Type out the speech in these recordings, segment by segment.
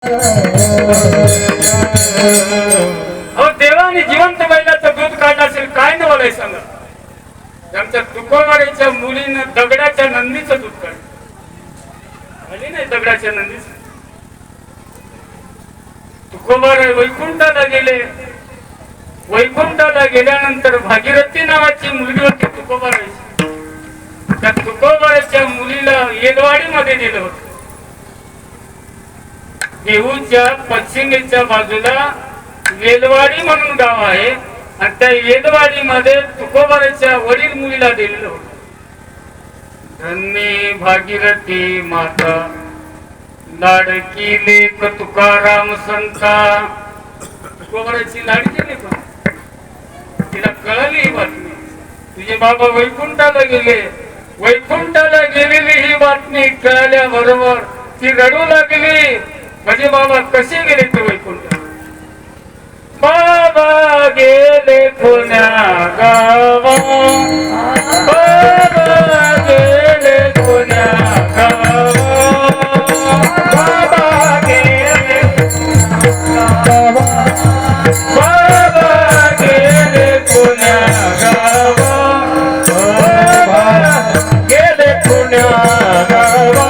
अहो देवाने जिवंत बैलाचं दूध काढलं असेल काय न बोलाय सांगा. आमच्या तुकोबाराच्या मुलीनं दगडाच्या नंदीचं दूध काढलं. आली नाही दगडाच्या नंदीचं. तुकोबार वैकुंठाला गेले. वैकुंठाला गेल्यानंतर भागीरथी नावाची मुलगी होती तुकोबाराची. त्या तुकोबाराच्या मुलीला येदवाडीमध्ये दिलं होतं. देहूच्या पश्चिमेच्या बाजूला वेलवाडी म्हणून गाव आहे आणि त्या वेलवाडीमध्ये तुकोबाराच्या वडील मुलीला दिलेलं होतं. धन्य भागीरथी माता लाडकी लेक तुकाराम संता. तुकोबाराची लाडकी लेक. तिला कळली ही बातमी. तुझे बाबा वैकुंठाला गेले. वैकुंठाला गेलेली ही बातमी कळल्याबरोबर ती रडू लागली. म्हणजे बाबा कसे गेले ते वैकुंठ. बाबा गेले पुण्या गावा. बाबा गेले पुण्या गावा. बाबा गेले गावा. बाबा गेले पुण्या गावा. बाबा गेले पुण्या गावा.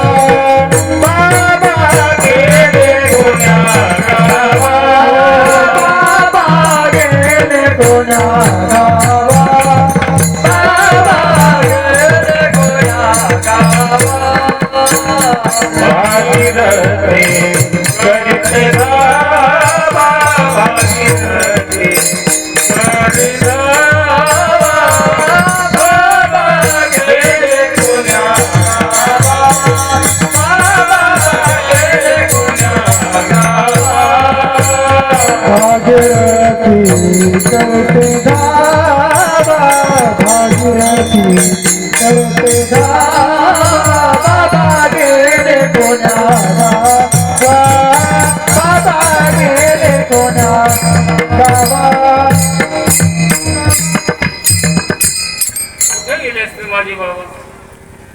माझी बाबा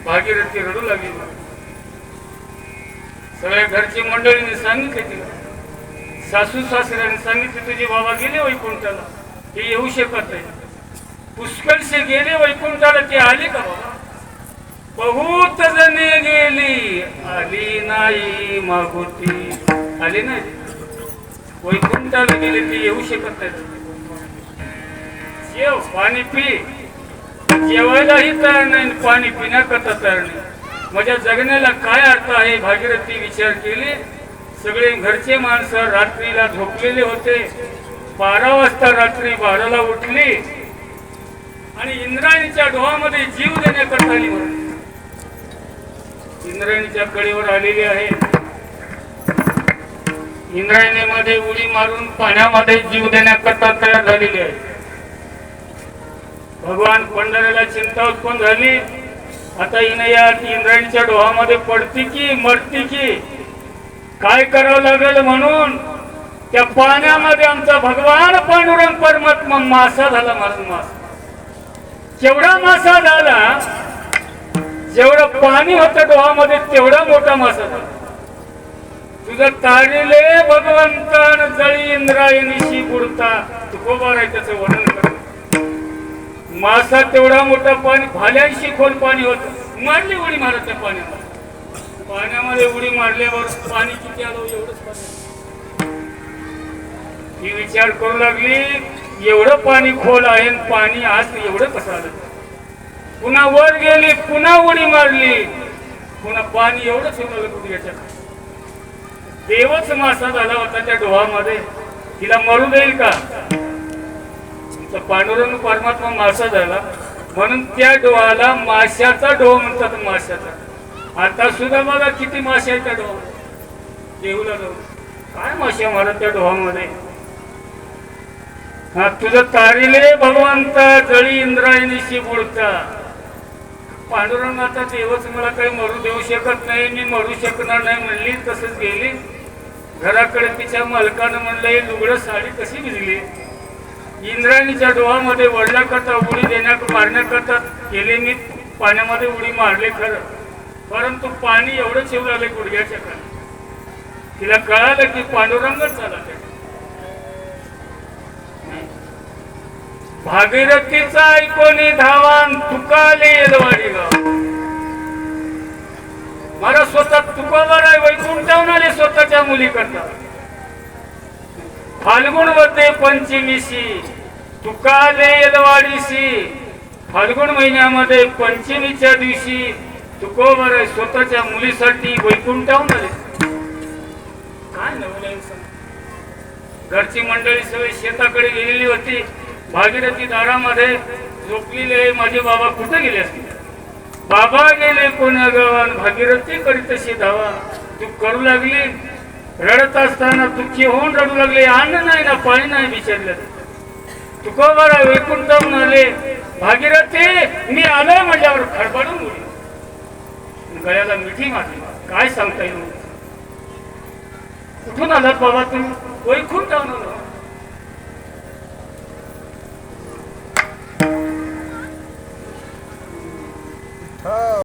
भागीरथी रडू लागली. सगळ्या घरची मंडळीने सांगितले तिला. सासू सासऱ्याने सांगितले तुझे बाबा गेले वैकुंठाला. ते येऊ शकत नाही. पुष्कळशे गेले वैकुंठाला. ते आले का बाबा? बहुत जणे गेली आली नाही मागोती. आली नाही. वैकुंठाला गेले ते येऊ शकत नाही. जेव पाणी पी. जेवायलाही तयार नाही. पाणी पिण्याकरता तयार नाही. माझ्या जगण्याला काय अर्थ आहे? भागीरथी विचार केली. सगळे घरचे माणसं रात्रीला झोपलेले होते. 12 वाजता रात्री 12ला उठली आणि इंद्रायणीच्या डोहामध्ये जीव देण्याकरता आली. इंद्रायणीच्या कडेवर आलेली आहे. इंद्रायणीमध्ये उडी मारून पाण्यामध्ये जीव देण्याकरता तयार झालेली आहे. भगवान पंढरीला चिंता उत्पन्न झाली. आता हिने या इंद्रायणीच्या डोहामध्ये पडती की मरती की काय करावं लागेल म्हणून त्या पाण्यामध्ये आमचा भगवान पांडुरंग परमात्मा मासा झाला. मासा केवढा मासा झाला? जेवढं पाणी होतं डोहामध्ये तेवढा मोठा मासा झाला. तुझं तारिले भगवंतन जळी इंद्रायणीशी बुडता. तुकोबार आहे त्याचं वर्णन करत. मासा तेवढा मोठा पाणी भाल्यांशी खोल पाणी होत. मारली उडी मारत त्या पाण्यामध्ये. पाण्यामध्ये उडी मारल्यावर पाणी किती आलं एवढंच पाणी. ही विचार करू लागली एवढं पाणी खोल आहे. पाणी आज एवढं कसं आलं. पुन्हा वर गेली. पुन्हा उडी मारली. पुन्हा पाणी एवढंच होतं गुडघ्याच्या. देवच मासा झाला होता त्या डोहामध्ये. तिला मरू देईल का? पांडुरंग परमात्मा मासा झाला म्हणून त्या डोहाला माशाचा डोह म्हणतात. माशाचा. आता सुद्धा बघा किती मासे आहेत त्या डोहामध्ये. देऊला जाऊ काय मासे मारत त्या डोहामध्ये. हा तुझं तारिले भगवंत जळी इंद्रायणीशी बुडता. पांडुरंग आता देवच मला काही मरू देऊ शकत नाही. मी मरू शकणार नाही म्हणली. तसंच गेली घराकडे. तिच्या मालकानं म्हणलं लुगडं साडी कशी भिजली. इंद्रायणीच्या डोहामध्ये वडल्याकरता उडी मारण्याकरता गेले. मी पाण्यामध्ये उडी मारले खरं, परंतु पाणी एवढं शिवलं गुडघ्याच्या खाली. तिला कळालं की पांडुरंगच झाला. भागीरथीचा ऐकोनी धावान तुकाले येलवाडी गाव. मला स्वतः तुकोबर आहे वैकुंठावून आले स्वतःच्या मुली करता. फाल्गुन मध्ये पंचमीशी तुकाले येलवाडीशी. फाल्गुन महिन्यामध्ये पंचमीच्या दिवशी तुकोबर आहे स्वतःच्या मुलीसाठी वैकुंठावून आले. काय नवलं. घरची मंडळी सगळी शेताकडे गेलेली होती. भागीरथी दारामध्ये झोपलेले माझे बाबा कुठे गेले असतील. बाबा गेले कोण्या गावात भागीरथी करी तशी धावा. तू करू लागली. रडत असताना दुःखी होऊन रडू लागले. अन्न नाही ना पाणी नाही विचारलं. तुकोबारा वैकुंठावून आले. भागीरथी मी आलोय म्हटल्यावर खडबडून उडली. गळ्याला मिठी मारली. काय सांगता येईल. कुठून आलात बाबा तुम्ही. वैकुंठावून आलो.